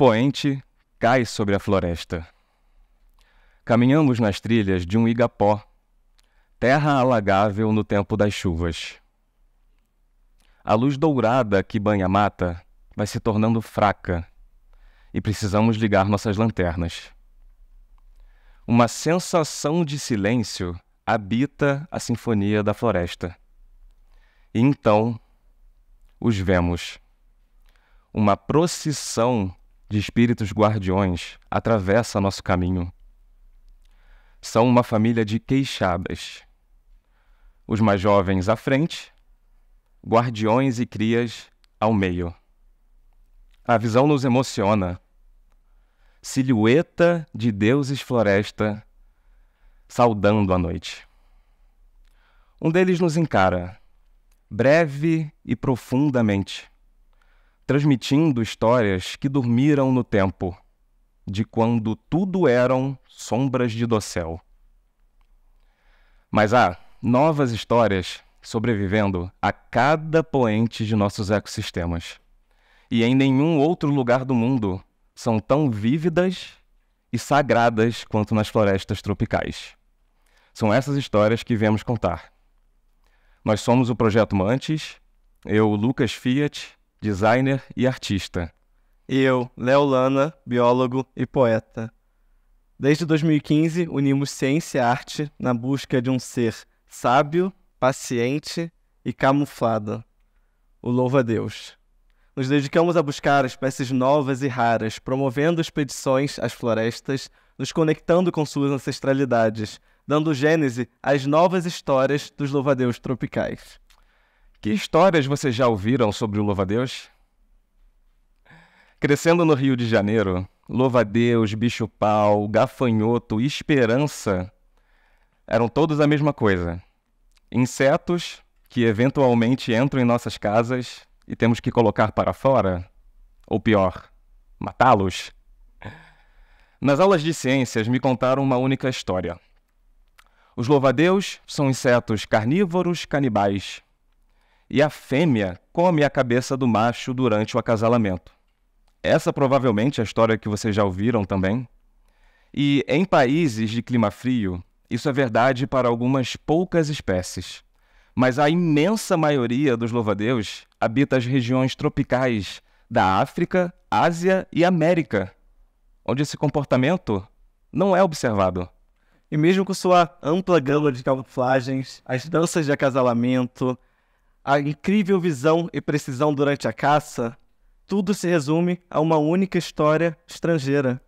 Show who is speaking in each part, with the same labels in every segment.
Speaker 1: poente cai sobre a floresta. Caminhamos nas trilhas de um igapó, terra alagável no tempo das chuvas. A luz dourada que banha a mata vai se tornando fraca e precisamos ligar nossas lanternas. Uma sensação de silêncio habita a sinfonia da floresta. E então os vemos. Uma procissão de espíritos guardiões atravessa nosso caminho. São uma família de queixadas. Os mais jovens à frente, guardiões e crias ao meio. A visão nos emociona. Silhueta de deuses floresta saudando a noite. Um deles nos encara, breve e profundamente, transmitindo histórias que dormiram no tempo, de quando tudo eram sombras de dossel. Mas há novas histórias sobrevivendo a cada poente de nossos ecossistemas. E em nenhum outro lugar do mundo são tão vívidas e sagradas quanto nas florestas tropicais. São essas histórias que viemos contar. Nós somos o Projeto Mantis, eu, Lucas Fiat, designer e artista.
Speaker 2: E eu, Léo Lana, biólogo e poeta. Desde 2015, unimos ciência e arte na busca de um ser sábio, paciente e camuflado, o louva-a-Deus. Nos dedicamos a buscar espécies novas e raras, promovendo expedições às florestas, nos conectando com suas ancestralidades, dando gênese às novas histórias dos louva-a-Deus tropicais.
Speaker 1: Que histórias vocês já ouviram sobre o louva-a-Deus? Crescendo no Rio de Janeiro, louva-a-Deus, bicho-pau, gafanhoto e esperança eram todos a mesma coisa. Insetos que eventualmente entram em nossas casas e temos que colocar para fora, ou pior, matá-los. Nas aulas de ciências me contaram uma única história. Os louva-a-Deus são insetos carnívoros canibais e a fêmea come a cabeça do macho durante o acasalamento. Essa provavelmente é a história que vocês já ouviram também. E em países de clima frio, isso é verdade para algumas poucas espécies. Mas a imensa maioria dos louva-a-Deus habita as regiões tropicais da África, Ásia e América, onde esse comportamento não é observado.
Speaker 2: E mesmo com sua ampla gama de camuflagens, as danças de acasalamento, a incrível visão e precisão durante a caça, tudo se resume a uma única história estrangeira.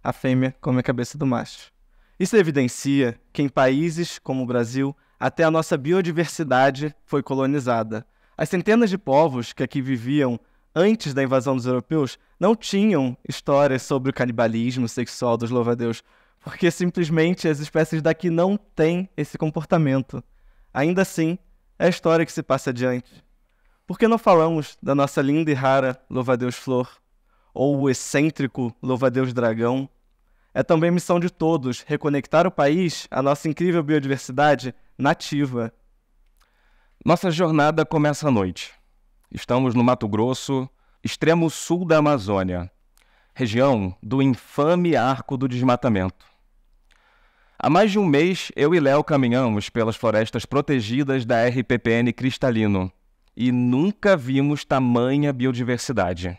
Speaker 2: A fêmea come a cabeça do macho. Isso evidencia que em países como o Brasil, até a nossa biodiversidade foi colonizada. As centenas de povos que aqui viviam antes da invasão dos europeus não tinham histórias sobre o canibalismo sexual dos louva-a-Deus, porque simplesmente as espécies daqui não têm esse comportamento. Ainda assim, é a história que se passa adiante. Por que não falamos da nossa linda e rara louva-a-Deus flor? Ou o excêntrico louva-a-Deus dragão? É também missão de todos reconectar o país à nossa incrível biodiversidade nativa.
Speaker 1: Nossa jornada começa à noite. Estamos no Mato Grosso, extremo sul da Amazônia, região do infame Arco do Desmatamento. Há mais de um mês, eu e Léo caminhamos pelas florestas protegidas da RPPN Cristalino e nunca vimos tamanha biodiversidade.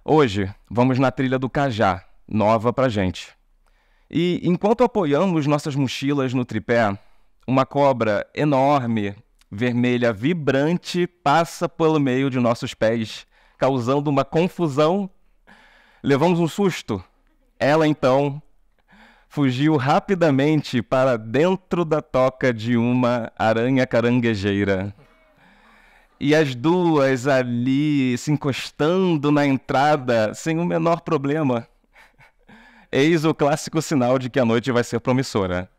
Speaker 1: Hoje, vamos na trilha do Cajá, nova pra gente. E enquanto apoiamos nossas mochilas no tripé, uma cobra enorme, vermelha, vibrante, passa pelo meio de nossos pés, causando uma confusão. Levamos um susto. Ela, então, fugiu rapidamente para dentro da toca de uma aranha caranguejeira. E as duas ali se encostando na entrada sem o menor problema. Eis o clássico sinal de que a noite vai ser promissora.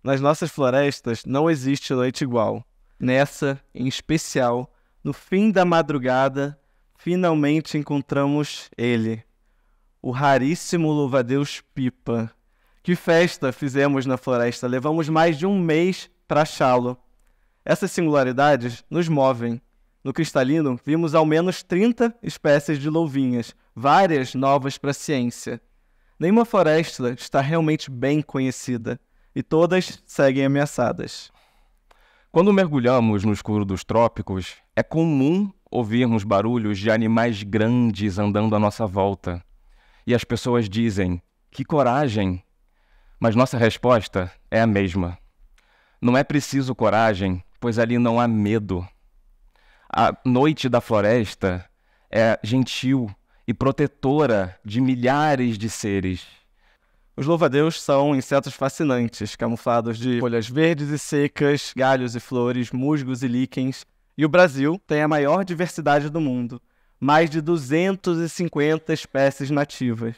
Speaker 2: Nas nossas florestas não existe noite igual. Nessa, em especial, no fim da madrugada, finalmente encontramos ele, o raríssimo louva-a-Deus pipa. Que festa fizemos na floresta, levamos mais de um mês para achá-lo. Essas singularidades nos movem, No cristalino, vimos ao menos 30 espécies de louvinhas, várias novas para a ciência. Nenhuma floresta está realmente bem conhecida, e todas seguem ameaçadas.
Speaker 1: Quando mergulhamos no escuro dos trópicos, é comum ouvirmos barulhos de animais grandes andando à nossa volta. E as pessoas dizem, que coragem! Mas nossa resposta é a mesma. Não é preciso coragem, pois ali não há medo. A noite da floresta é gentil e protetora de milhares de seres.
Speaker 2: Os louva-a-Deus são insetos fascinantes, camuflados de folhas verdes e secas, galhos e flores, musgos e líquens. E o Brasil tem a maior diversidade do mundo, mais de 250 espécies nativas.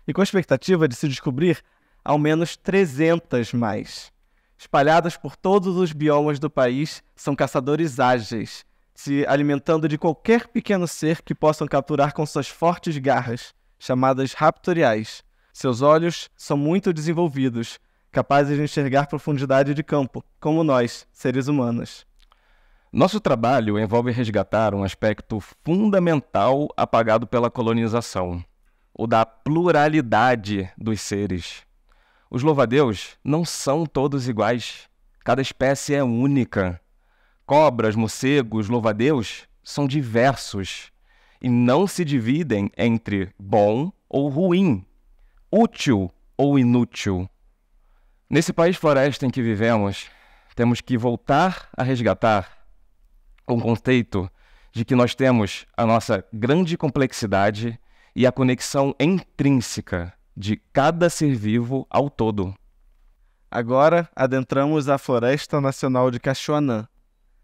Speaker 2: E com a expectativa de se descobrir ao menos 300 mais. Espalhadas por todos os biomas do país, são caçadores ágeis, se alimentando de qualquer pequeno ser que possam capturar com suas fortes garras, chamadas raptoriais. Seus olhos são muito desenvolvidos, capazes de enxergar profundidade de campo, como nós, seres humanos.
Speaker 1: Nosso trabalho envolve resgatar um aspecto fundamental apagado pela colonização, o da pluralidade dos seres. Os louva-a-Deus não são todos iguais. Cada espécie é única. Cobras, morcegos, louva-a-Deus são diversos e não se dividem entre bom ou ruim, útil ou inútil. Nesse país floresta em que vivemos, temos que voltar a resgatar o conceito de que nós temos a nossa grande complexidade e a conexão intrínseca de cada ser vivo ao todo.
Speaker 2: Agora adentramos a Floresta Nacional de Cachoanã.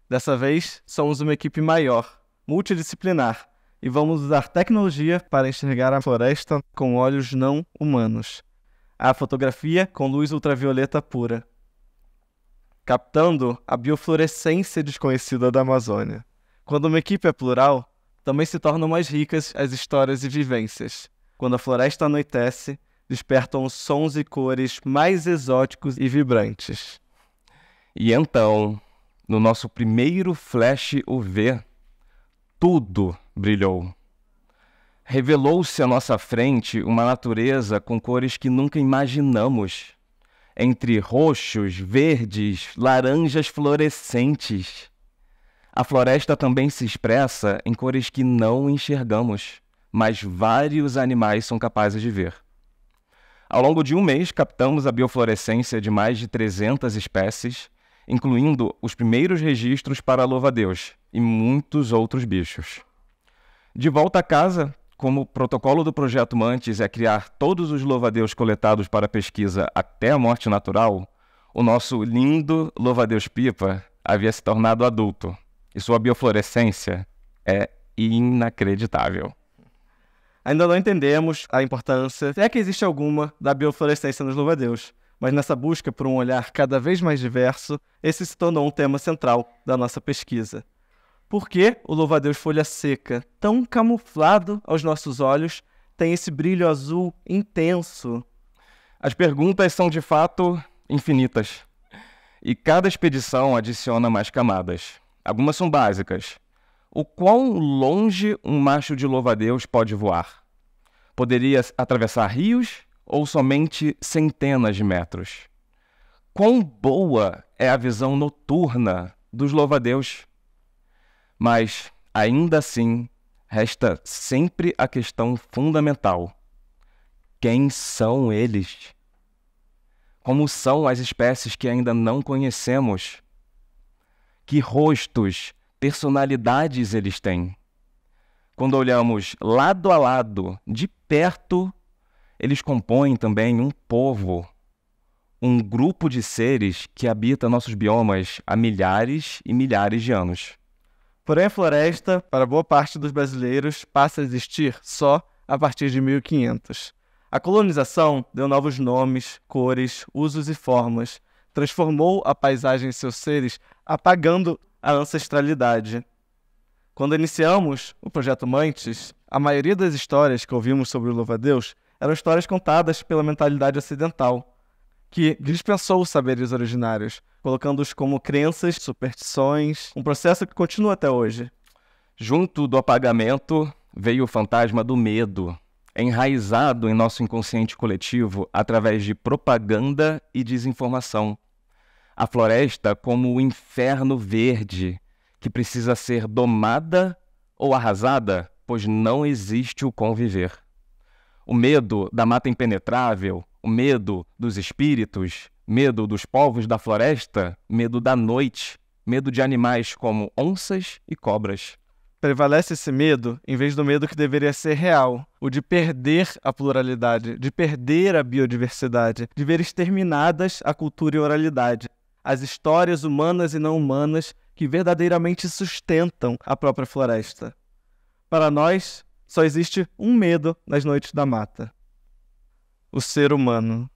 Speaker 2: Dessa vez, somos uma equipe maior, multidisciplinar, e vamos usar tecnologia para enxergar a floresta com olhos não humanos. A fotografia com luz ultravioleta pura, captando a biofluorescência desconhecida da Amazônia. Quando uma equipe é plural, também se tornam mais ricas as histórias e vivências. Quando a floresta anoitece, despertam os sons e cores mais exóticos e vibrantes.
Speaker 1: E então, no nosso primeiro flash UV, tudo brilhou. Revelou-se à nossa frente uma natureza com cores que nunca imaginamos, entre roxos, verdes, laranjas fluorescentes. A floresta também se expressa em cores que não enxergamos, mas vários animais são capazes de ver. Ao longo de um mês, captamos a biofluorescência de mais de 300 espécies, incluindo os primeiros registros para a louva-a-Deus e muitos outros bichos. De volta a casa, como o protocolo do Projeto Mantis é criar todos os louva-a-Deus coletados para pesquisa até a morte natural, o nosso lindo louva-a-Deus pipa havia se tornado adulto, e sua biofluorescência é inacreditável.
Speaker 2: Ainda não entendemos a importância, se é que existe alguma, da biofluorescência nos louva-a-Deus, mas nessa busca por um olhar cada vez mais diverso, esse se tornou um tema central da nossa pesquisa. Por que o louva-a-Deus folha seca, tão camuflado aos nossos olhos, tem esse brilho azul intenso?
Speaker 1: As perguntas são, de fato, infinitas. E cada expedição adiciona mais camadas. Algumas são básicas. O quão longe um macho de louva-a-Deus pode voar? Poderia atravessar rios ou somente centenas de metros? Quão boa é a visão noturna dos louva-a-Deus? Mas, ainda assim, resta sempre a questão fundamental. Quem são eles? Como são as espécies que ainda não conhecemos? Que rostos, personalidades eles têm? Quando olhamos lado a lado, de perto, eles compõem também um povo, um grupo de seres que habita nossos biomas há milhares e milhares de anos.
Speaker 2: Porém, a floresta, para boa parte dos brasileiros, passa a existir só a partir de 1500. A colonização deu novos nomes, cores, usos e formas, transformou a paisagem e seus seres, apagando a ancestralidade. Quando iniciamos o Projeto Mantis, a maioria das histórias que ouvimos sobre o louva-a-Deus eram histórias contadas pela mentalidade ocidental, que dispensou os saberes originários, colocando-os como crenças, superstições, um processo que continua até hoje.
Speaker 1: Junto do apagamento veio o fantasma do medo, enraizado em nosso inconsciente coletivo através de propaganda e desinformação. A floresta como o inferno verde, que precisa ser domada ou arrasada, pois não existe o conviver. O medo da mata impenetrável, o medo dos espíritos, medo dos povos da floresta, medo da noite, medo de animais como onças e cobras.
Speaker 2: Prevalece esse medo em vez do medo que deveria ser real, o de perder a pluralidade, de perder a biodiversidade, de ver exterminadas a cultura e a oralidade, as histórias humanas e não humanas que verdadeiramente sustentam a própria floresta. Para nós, só existe um medo nas noites da mata: o ser humano.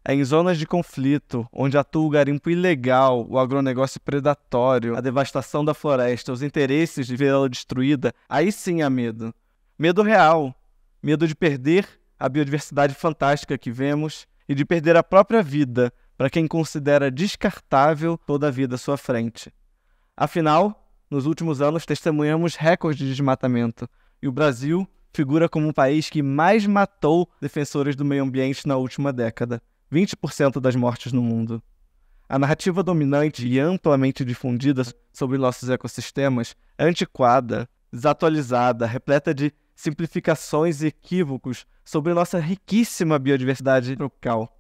Speaker 2: É em zonas de conflito, onde atua o garimpo ilegal, o agronegócio predatório, a devastação da floresta, os interesses de vê-la destruída, aí sim há medo. Medo real. Medo de perder a biodiversidade fantástica que vemos e de perder a própria vida para quem considera descartável toda a vida à sua frente. Afinal, nos últimos anos testemunhamos recordes de desmatamento e o Brasil figura como um país que mais matou defensores do meio ambiente na última década. 20% das mortes no mundo. A narrativa dominante e amplamente difundida sobre nossos ecossistemas é antiquada, desatualizada, repleta de simplificações e equívocos sobre nossa riquíssima biodiversidade tropical.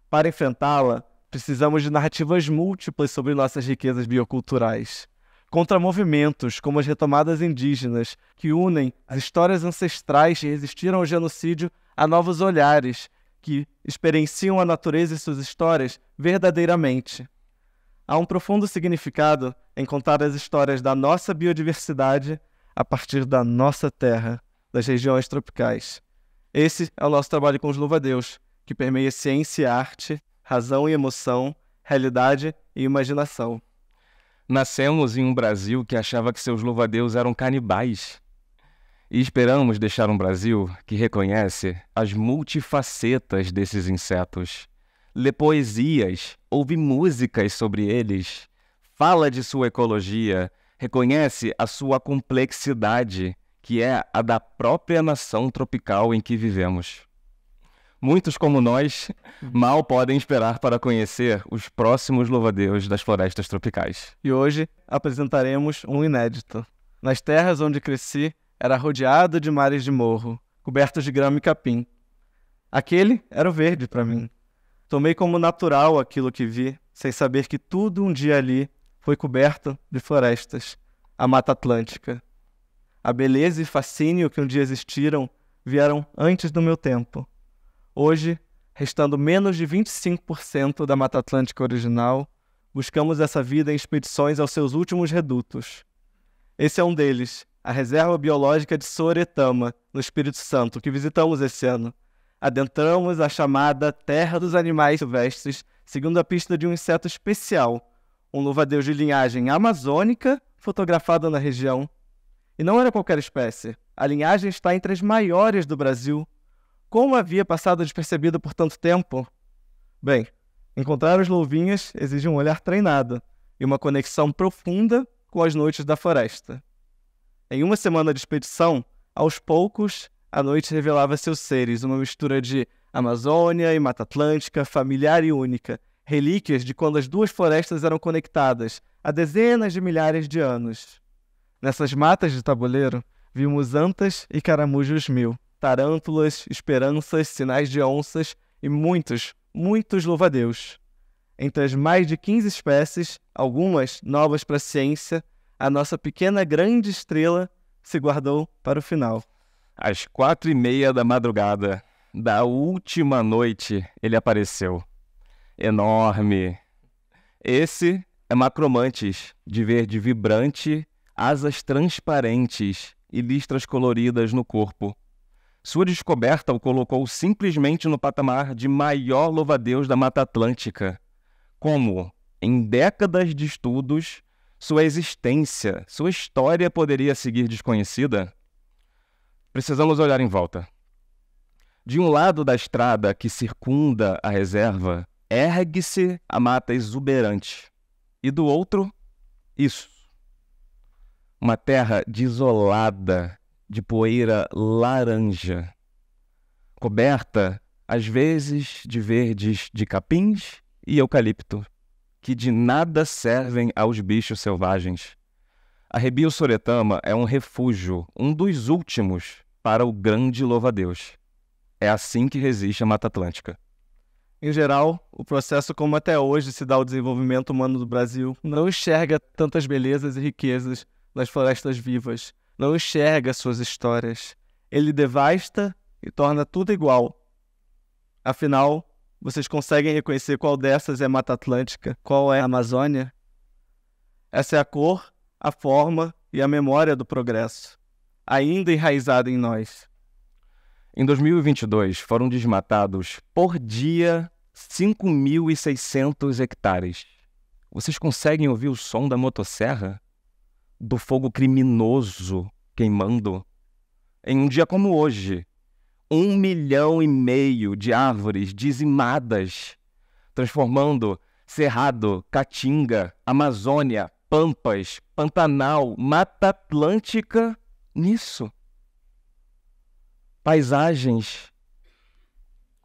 Speaker 2: Para enfrentá-la, precisamos de narrativas múltiplas sobre nossas riquezas bioculturais. Contra movimentos como as retomadas indígenas, que unem as histórias ancestrais que resistiram ao genocídio a novos olhares, que experienciam a natureza e suas histórias verdadeiramente. Há um profundo significado em contar as histórias da nossa biodiversidade a partir da nossa terra, das regiões tropicais. Esse é o nosso trabalho com os louva-a-Deus, que permeia ciência e arte, razão e emoção, realidade e imaginação.
Speaker 1: Nascemos em um Brasil que achava que seus louva-a-Deus eram canibais. E esperamos deixar um Brasil que reconhece as multifacetas desses insetos, lê poesias, ouve músicas sobre eles, fala de sua ecologia, reconhece a sua complexidade, que é a da própria nação tropical em que vivemos. Muitos como nós mal podem esperar para conhecer os próximos louva-a-Deus das florestas tropicais.
Speaker 2: E hoje apresentaremos um inédito. Nas terras onde cresci, era rodeado de mares de morro, cobertos de grama e capim. Aquele era o verde para mim. Tomei como natural aquilo que vi, sem saber que tudo um dia ali foi coberto de florestas, a Mata Atlântica. A beleza e fascínio que um dia existiram vieram antes do meu tempo. Hoje, restando menos de 25% da Mata Atlântica original, buscamos essa vida em expedições aos seus últimos redutos. Esse é um deles, a Reserva Biológica de Sooretama, no Espírito Santo, que visitamos esse ano. Adentramos a chamada Terra dos Animais Silvestres, seguindo a pista de um inseto especial, um louva-a-Deus de linhagem amazônica, fotografado na região. E não era qualquer espécie. A linhagem está entre as maiores do Brasil. Como havia passado despercebido por tanto tempo? Bem, encontrar os louvinhas exige um olhar treinado e uma conexão profunda com as noites da floresta. Em uma semana de expedição, aos poucos, a noite revelava seus seres, uma mistura de Amazônia e Mata Atlântica, familiar e única, relíquias de quando as duas florestas eram conectadas há dezenas de milhares de anos. Nessas matas de tabuleiro, vimos antas e caramujos mil, tarântulas, esperanças, sinais de onças e muitos louva-a-Deus. Entre as mais de 15 espécies, algumas novas para a ciência, a nossa pequena grande estrela se guardou para o final.
Speaker 1: Às 4:30 da madrugada da última noite, ele apareceu. Enorme. Esse é Macromantis, de verde vibrante, asas transparentes e listras coloridas no corpo. Sua descoberta o colocou simplesmente no patamar de maior louva-a-Deus da Mata Atlântica. Como, em décadas de estudos, sua existência, sua história poderia seguir desconhecida? Precisamos olhar em volta. De um lado da estrada que circunda a reserva, ergue-se a mata exuberante. E do outro, isso. Uma terra desolada, de poeira laranja, coberta, às vezes, de verdes de capins e eucalipto, que de nada servem aos bichos selvagens. A Rebio-Soretama é um refúgio, um dos últimos, para o grande louva-a-Deus. É assim que resiste a Mata Atlântica.
Speaker 2: Em geral, o processo como até hoje se dá ao desenvolvimento humano do Brasil não enxerga tantas belezas e riquezas das florestas vivas, não enxerga suas histórias. Ele devasta e torna tudo igual. Afinal, vocês conseguem reconhecer qual dessas é Mata Atlântica, qual é a Amazônia? Essa é a cor, a forma e a memória do progresso, ainda enraizada em nós.
Speaker 1: Em 2022, foram desmatados por dia 5.600 hectares. Vocês conseguem ouvir o som da motosserra? Do fogo criminoso queimando? Em um dia como hoje, 1,5 milhão de árvores dizimadas, transformando Cerrado, Caatinga, Amazônia, Pampas, Pantanal, Mata Atlântica nisso. Paisagens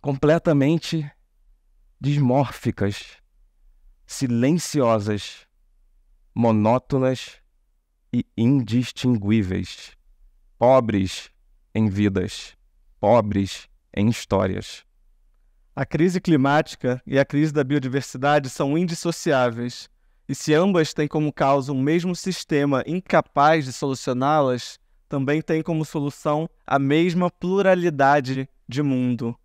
Speaker 1: completamente dismórficas, silenciosas, monótonas e indistinguíveis, pobres em vidas, pobres em histórias.
Speaker 2: A crise climática e a crise da biodiversidade são indissociáveis, e se ambas têm como causa um mesmo sistema incapaz de solucioná-las, também tem como solução a mesma pluralidade de mundo.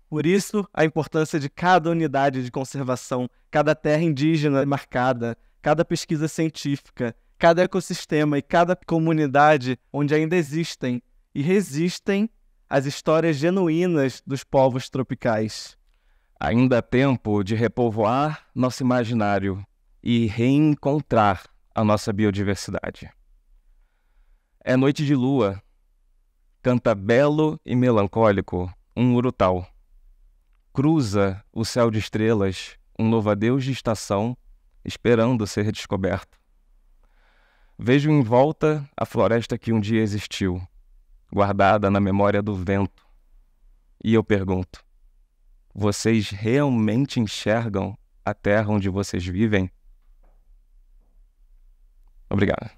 Speaker 2: Por isso, a importância de cada unidade de conservação, cada terra indígena marcada, cada pesquisa científica, cada ecossistema e cada comunidade onde ainda existem e resistem as histórias genuínas dos povos tropicais.
Speaker 1: Ainda há tempo de repovoar nosso imaginário e reencontrar a nossa biodiversidade. É noite de lua, canta belo e melancólico um urutau. Cruza o céu de estrelas um louva-a-Deus de estação, esperando ser descoberto. Vejo em volta a floresta que um dia existiu, guardada na memória do vento. E eu pergunto, vocês realmente enxergam a terra onde vocês vivem? Obrigado.